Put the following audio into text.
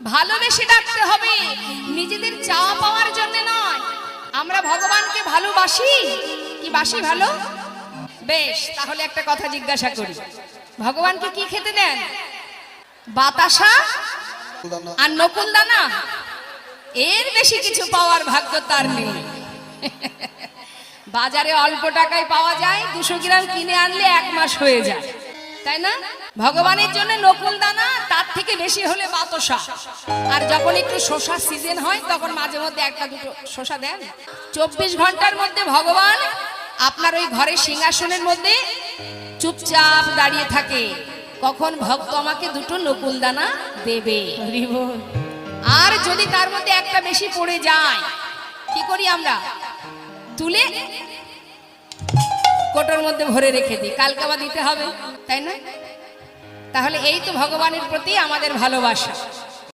ভালোবেসে ডাকতে হবে, নিজেদের চাওয়া পাওয়ার জন্য নয়। আমরা ভগবানকে ভালোবাসি কি বাসি ভালো? বেশ, তাহলে একটা কথা জিজ্ঞাসা করি, ভগবানকে কি খেতে দেন? বাতাসা আর নকুল দানা, এর বেশি কিছু পাওয়ার ভাগ্য তার নেই। বাজারে অল্প টাকায় পাওয়া যায়, 200 গ্রাম কিনে আনলে 1 মাস হয়ে যায়, তাই না? ভগবানের জন্য নকুল দানা, তার থেকে বেশি হলে বাতাসা। আর যখন একটু শসা সিজন হয় তখন মাঝে মধ্যে 1-2 শসা দেন। 24 ঘন্টার মধ্যে ভগবান আপনার ওই ঘরের সিংহাসনের মধ্যে চুপচাপ দাঁড়িয়ে থাকে, কখন ভক্ত আমাকে 2টো নকুল দানা দেবে। আর যদি তার মধ্যে একটা বেশি পড়ে যায়, কি করি আমরা? তুলে কোটোর মধ্যে ভরে রেখে দিই, কালকে আবার দিতে হবে, তাই না? তাহলে এই তো ভগবানের প্রতি আমাদের ভালোবাসা।